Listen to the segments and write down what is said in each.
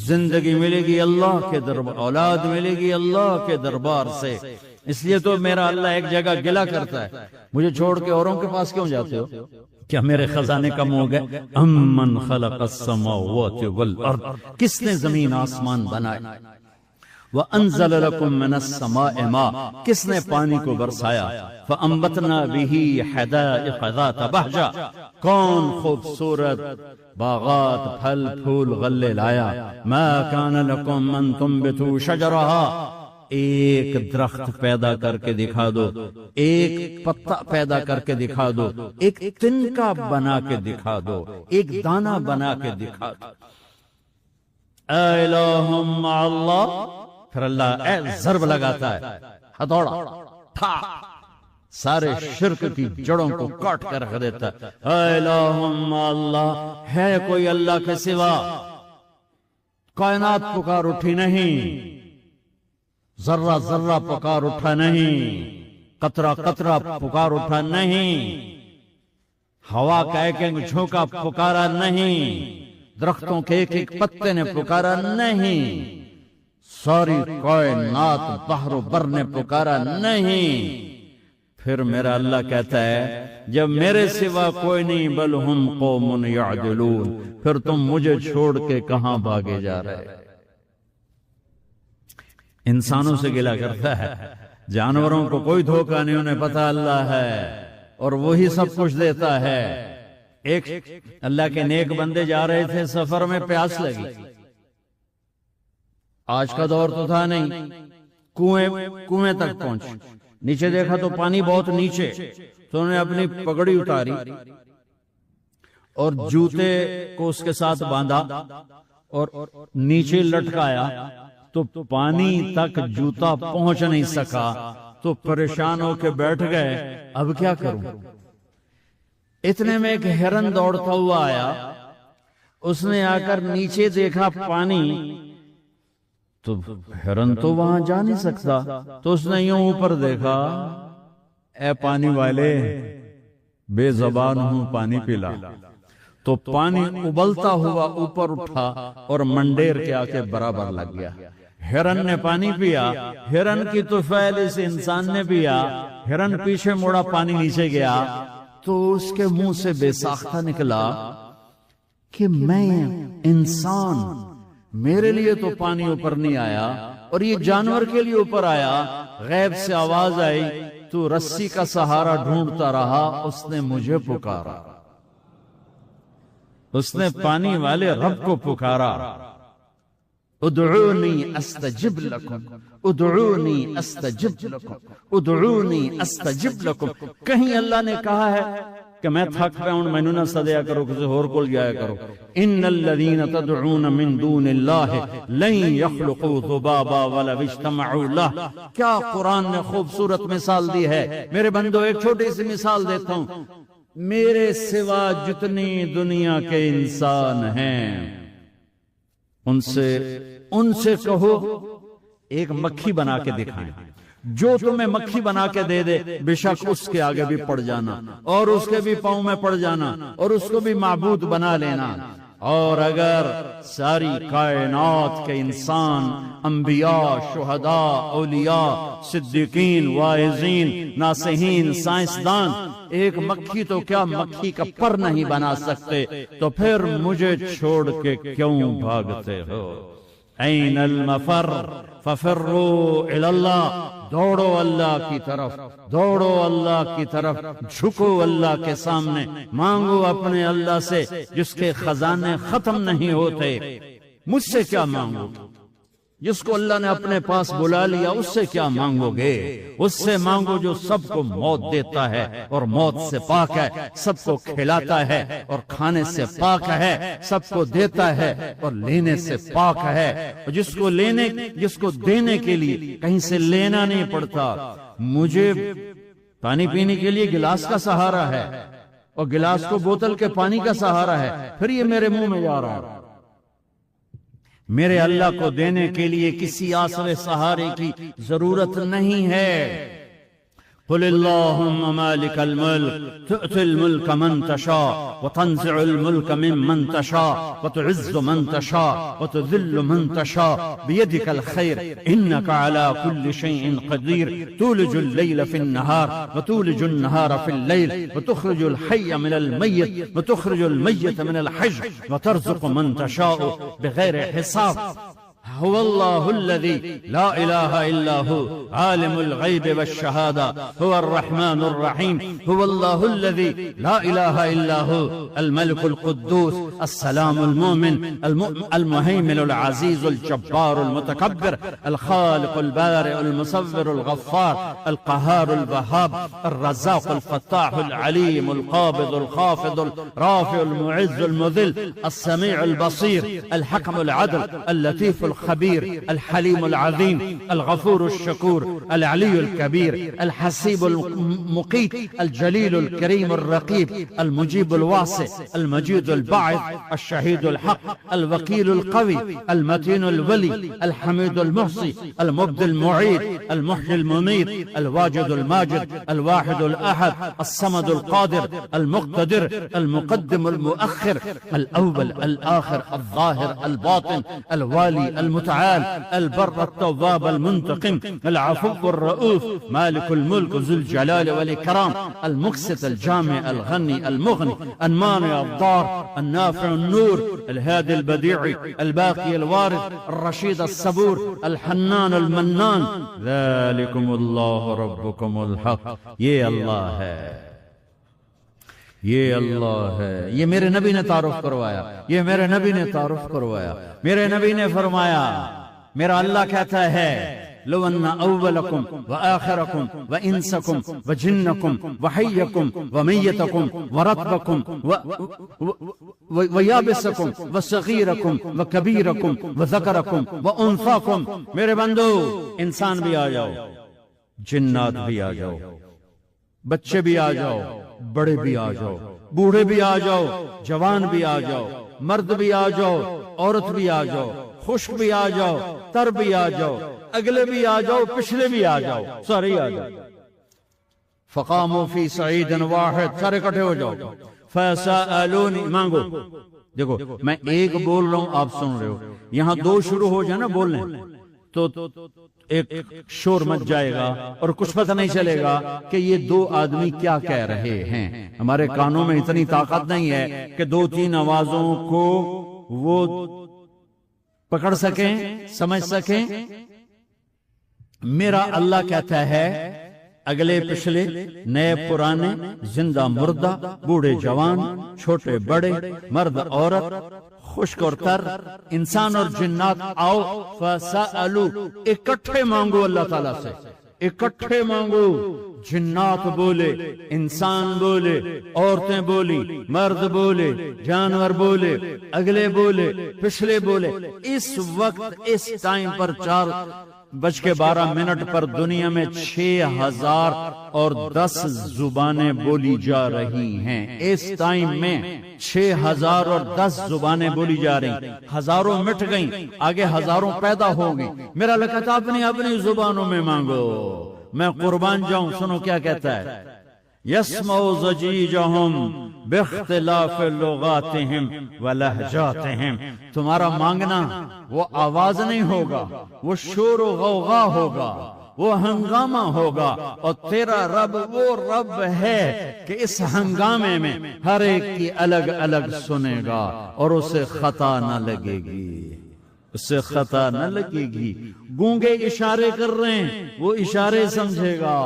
زندگی ملے گی اللہ کے دربار، اولاد ملے گی اللہ کے دربار سے۔ اس لیے تو میرا اللہ ایک جگہ گلہ کرتا ہے، مجھے چھوڑ کے اوروں کے پاس کیوں جاتے ہو؟ کیا میرے خزانے کم ہو گئے؟ امن خلق السماوات والارض، کس نے زمین آسمان بنائے؟ وَأَنزَلَ لَكُم مِّنَ السَّمَاءِ مَاءً، کس نے پانی کو برسایا؟ فَأَنبَتْنَا بِهِ حَدَائِقَ ذَاتَ بَهْجَةٍ، کون خوبصورت باغات پھل پھول غلے لایا۔ مَا كَانَ لَكُمْ أَن تُنبِتُوا شَجَرَهَا، ایک درخت پیدا کر کے دکھا دو، ایک پتا پیدا کر کے دکھا دو، ایک تنکا بنا کے دکھا دو، ایک دانہ بنا کے دکھا دو۔ الہ مع اللہ، پھر اللہ ضرب لگاتا ہے، ہتھوڑا ٹھا، سارے شرک کی جڑوں کو کاٹ کر رکھ دیتا ہے۔ الہ مع اللہ، ہے کوئی اللہ کے سوا؟ کائنات پکار اٹھی نہیں، ذرہ ذرہ پکار اٹھا نہیں، قطرہ قطرہ پکار اٹھا نہیں، ہوا کا ایک ایک جھونکا پکارا نہیں، درختوں کے ایک ایک پتے نے پکارا نہیں، ساری کائنات بحر و بر نے پکارا نہیں۔ پھر میرا اللہ کہتا ہے جب میرے سوا کوئی نہیں، بل ہم قوم یعدلون، پھر تم مجھے چھوڑ کے کہاں بھاگے جا رہے؟ انسانوں سے گلہ کرتا ہے، جانوروں کو کوئی دھوکہ نہیں، انہیں پتہ اللہ ہے اور وہی سب کچھ دیتا ہے۔ ایک اللہ کے نیک بندے جا رہے تھے سفر میں، پیاس لگی، آج کا دور تو تھا نہیں، کنویں تک پہنچ، نیچے دیکھا تو پانی بہت نیچے، تو انہوں نے اپنی پگڑی اتاری اور جوتے کو اس کے ساتھ باندھا اور نیچے لٹکایا، تو پانی تک جوتا پہنچ نہیں سکا، تو پریشان ہو کے بیٹھ گئے، اب کیا کروں؟ اتنے میں ایک ہرن دوڑتا ہوا آیا، اس نے آ کر نیچے دیکھا پانی، تو ہرن تو وہاں جا نہیں سکتا، تو اس نے یوں اوپر دیکھا، اے پانی والے بے زبان ہوں، پانی پلا۔ تو پانی ابلتا ہوا اوپر اٹھا اور منڈیر کے آکے برابر لگ گیا۔ ہرن نے پانی پیا، ہرن کی طفیل اس انسان نے پیا، ہرن پیچھے موڑا، پانی نیچے گیا، تو اس کے منہ سے بے ساختہ نکلا کہ میں انسان، میرے لیے تو پانی اوپر نہیں آیا، اور یہ جانور کے لیے اوپر آیا۔ غیب سے آواز آئی، تو رسی کا سہارا ڈھونڈتا رہا، اس نے مجھے پکارا، اس نے پانی والے رب کو پکارا۔ ادعونی استجب لکم، ادعونی استجب لکم، ادعونی استجب لکم۔ کہیں اللہ نے کہا ہے کہ میں تھک پہ ہوں، میں نہ صدیا کرو، کسی اور کو جایا کرو۔ ان الذین تدعون من دون اللہ لن یخلقوا ذبابا ولو اجتمعوا لہ۔ کیا قرآن نے خوبصورت مثال دی ہے۔ میرے بندو ایک چھوٹی سی مثال دیتا ہوں، میرے سوا جتنی دنیا کے انسان ہیں ان سے کہو ایک مکھی بنا کے دکھائیں، جو تمہیں مکھی بنا کے دے دے بے شک اس کے آگے بھی پڑ جانا، اور اس کے بھی پاؤں میں پڑ جانا، اور اس کو بھی معبود بنا لینا۔ اور اگر ساری کائنات کے انسان، انبیاء، شہداء، اولیاء، صدیقین، واعظین، ناصحین، سائنسدان ایک مکھی تو کیا مکھی کا پر نہیں بنا سکتے، تو پھر مجھے چھوڑ کے کیوں بھاگتے ہو؟ این المفر ففروا الی اللہ، دوڑو اللہ کی طرف، دوڑو اللہ کی طرف، جھکو اللہ کے سامنے، مانگو اپنے اللہ سے جس کے خزانے ختم نہیں ہوتے۔ مجھ سے کیا مانگو؟ جس کو اللہ نے اپنے پاس بلا لیا اس سے کیا مانگو گے؟ اس سے مانگو جو سب کو موت دیتا ہے اور موت سے پاک ہے، سب کو کھلاتا ہے اور کھانے سے پاک ہے، سب کو دیتا ہے اور لینے سے پاک ہے، اور جس کو دینے کے لیے کہیں سے لینا نہیں پڑتا۔ مجھے پانی پینے کے لیے گلاس کا سہارا ہے، اور گلاس کو بوتل کے پانی کا سہارا ہے، پھر یہ میرے منہ میں جا رہا ہے۔ میرے اللہ کو دینے کے لیے کسی آسرے سہارے کی ضرورت نہیں ہے۔ قل اللهم مالك الملك تؤتي الملك من تشاء وتنزع الملك ممن تشاء وتعز من تشاء وتذل من تشاء بيدك الخير إنك على كل شيء قدير تولج الليل في النهار وتولج النهار في الليل وتخرج الحي من الميت وتخرج الميت من الحي وترزق من تشاء بغير حساب هو الله الذي لا إله إلا هو عالم الغيب والشهادة هو الرحمن الرحيم هو الله الذي لا إله إلا هو الملك القدوس السلام المؤمن المهيمن العزيز الجبار المتكبر الخالق البارئ المصور الغفار القهار الوهاب الرزاق الفتاح العليم القابض الخافض الرافع المعز المذل السميع البصير الحكم العدل اللطيف الخبير الحليم العظيم الغفور الشكور العلي الكبير الحسيب المقيت الجليل الكريم الرقيب المجيب الواسع المجيد الباعث الشهيد الحق الوكيل القوي المتين الولي الحميد المحصي المبدي المعيد المحيي المميت الواجد الماجد الواحد الأحد الصمد القادر المقتدر المقدم المؤخر الأول الآخر الظاهر الباطن الوالي المتعال البر التواب المنتقم العفو الرؤوف مالك الملك ذو الجلال والإكرام المقسط الجامع الغني المغني المانع الضار النافع النور الهادي البديع الباقي الوارث الرشيد الصبور الحنان المنان ذلكم الله ربكم الحق یہ اللہ ہے یہ اللہ ہے یہ میرے نبی نے تعارف کروایا یہ میرے نبی نے تعارف کروایا میرے نبی نے فرمایا میرا اللہ کہتا ہے لو ان اولکم وآخرکم وانسکم وجنکم وحیکم ومیتکم ورطبکم ویابسکم وصغیرکم وکبیرکم وذکرکم وانثاکم میرے بندو انسان بھی آ جاؤ جنات بھی آ جاؤ بچے بھی آ جاؤ بڑے بھی آ جاؤ بوڑھے بھی آ جاؤ جوان بھی آ جاؤ مرد بھی آ جاؤ عورت بھی آ جاؤ خشک بھی آ جاؤ تر بھی آ جاؤ اگلے بھی آ جاؤ پچھلے بھی آ جاؤ سارے آ جاؤ فقاموا فی صعید واحد سارے کٹھے ہو جاؤ فسألونی مانگو دیکھو میں ایک بول رہا ہوں آپ سن رہے ہو یہاں دو شروع ہو جائے نا بولنے تو ایک شور مچ جائے گا اور کچھ پتہ نہیں چلے گا کہ یہ دو آدمی کیا کہہ رہے ہیں ہمارے کانوں میں اتنی طاقت نہیں ہے کہ دو تین آوازوں کو وہ پکڑ سکیں سمجھ سکیں میرا اللہ کہتا ہے اگلے پچھلے نئے پرانے زندہ مردہ بوڑھے جوان چھوٹے بڑے مرد عورت خشک اور تر انسان اور جنات آؤ فسألو اکٹھے مانگو اللہ تعالیٰ سے اکٹھے مانگو جنات بولے انسان بولے عورتیں بولی مرد بولے جانور بولے اگلے بولے پچھلے بولے اس وقت اس ٹائم پر 4:12 پر دنیا میں 6010 زبانیں بولی جا رہی ہیں اس ٹائم میں 6010 زبانیں بولی جا رہی ہزاروں مٹ گئیں آگے ہزاروں پیدا ہو گئی میرا لکھتا اپنی زبانوں میں مانگو میں قربان جاؤں سنو کیا کہتا ہے یسمعوا ضجیجہم باختلاف لغاتہم ولہجاتہم تمہارا مانگنا وہ آواز نہیں ہوگا وہ شور و غوغا ہوگا وہ ہنگامہ ہوگا اور تیرا رب وہ رب ہے کہ اس ہنگامے میں ہر ایک کی الگ الگ سنے گا اور اسے خطا نہ لگے گی اسے خطا نہ لگے گی گونگے اشارے کر رہے ہیں وہ اشارے سمجھے گا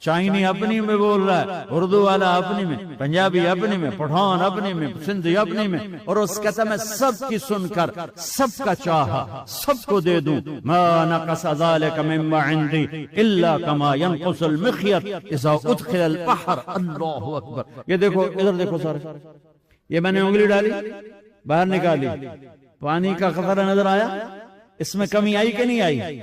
چائنی اپنی میں بول رہا ہے اردو والا اپنی میں پنجابی اپنی میں پٹھان اپنی میں سندھی اپنی میں اور اس کہتا میں سب کی سن کر سب کا چاہا سب کو دے دوں ما نقص ذلك مما عندي الا كما ينقص المخيط اذا ادخل البحر اللہ اکبر یہ دیکھو ادھر دیکھو سارے یہ میں نے انگلی ڈالی باہر نکالی پانی کا قطرہ نظر آیا اس میں کمی آئی کہ نہیں آئی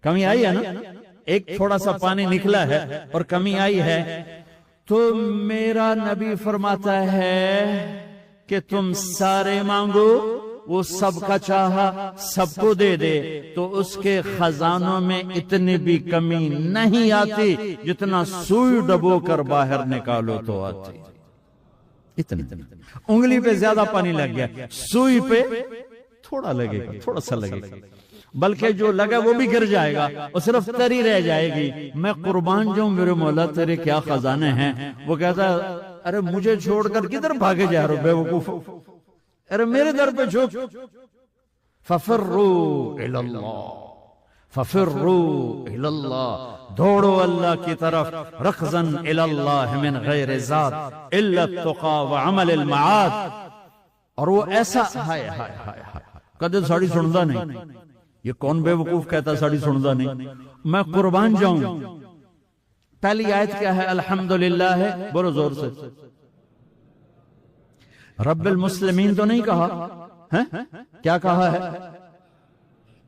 کمی آئی ہے نا ایک تھوڑا سا پانی نکلا ہے اور کمی آئی ہے تو میرا نبی فرماتا ہے کہ تم سارے مانگو وہ سب کا چاہا سب کو دے دے تو اس کے خزانوں میں اتنی بھی کمی نہیں آتی جتنا سوئی ڈبو کر باہر نکالو تو آتی. اتنی انگلی پہ زیادہ پانی لگ گیا، سوئی پہ تھوڑا لگے گا، تھوڑا سا لگے گا، بلکہ جو لگا وہ بھی گر جائے گا اور صرف تری رہ جائے گی. میں قربان جاؤں میرے مولا تیرے کیا خزانے ہیں. وہ کہتا ہے ارے مجھے چھوڑ کر کدھر بھاگے جا رہے ہو بے وقوف، ارے میرے در پہ جھک. ففروا الی اللہ، ففروا الی اللہ، دوڑو اللہ کی طرف. رکضا الی اللہ من غیر ذات الا التقى وعمل المعاد. اور وہ ایسا ہائے ہائے ہائے کدے ساڑی سندا نہیں. یہ کون بے وقوف کہتا ساڑی سندا نہیں. میں قربان جاؤں. پہلی آیت کیا ہے؟ الحمدللہ ہے، بولو زور سے. رب المسلمین تو نہیں کہا، کیا کہا ہے؟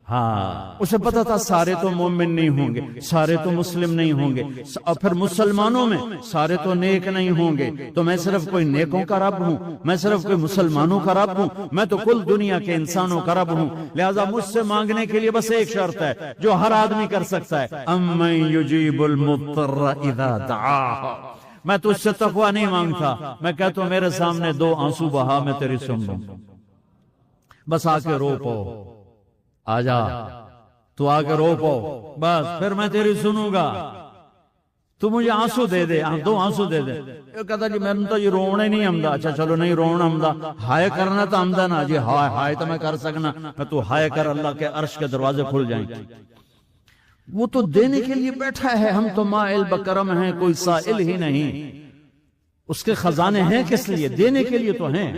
ہاں اسے پتا تھا سارے تو مومن نہیں ہوں گے، سارے تو مسلم نہیں ہوں گے، اور پھر مسلمانوں میں سارے تو نیک نہیں ہوں گے. تو میں صرف کوئی نیکوں کا رب ہوں، میں صرف کوئی مسلمانوں کا رب ہوں، میں تو کل دنیا کے انسانوں کا رب ہوں. لہذا مجھ سے مانگنے کے لیے بس ایک شرط ہے جو ہر آدمی کر سکتا ہے. امن یجیب المضطر اذا دعاہ. میں تجھ سے تقوی نہیں مانگتا، میں کہتا ہوں میرے سامنے 2 آنسو بہا، میں تیری سن لوں. بس آ کے رو پو، آجا تو آ کے رو پو، بس پھر میں تیری سنوں گا. تو مجھے آنسو دے دے، 2 آنسو دے دے. یہ کہتا جی میں تو یہ رونے نہیں آمدا. اچھا چلو نہیں رونا آمدا، ہائے کرنا تو آمدا نا جی. ہائے ہائے تو میں کر سکنا. میں تو ہائے کر، اللہ کے عرش کے دروازے کھل جائیں. وہ تو دینے کے لیے بیٹھا ہے، ہم تو مائل بکرم ہیں، کوئی سائل ہی نہیں. اس کے خزانے ہیں کس لیے؟ دینے کے لیے تو ہیں.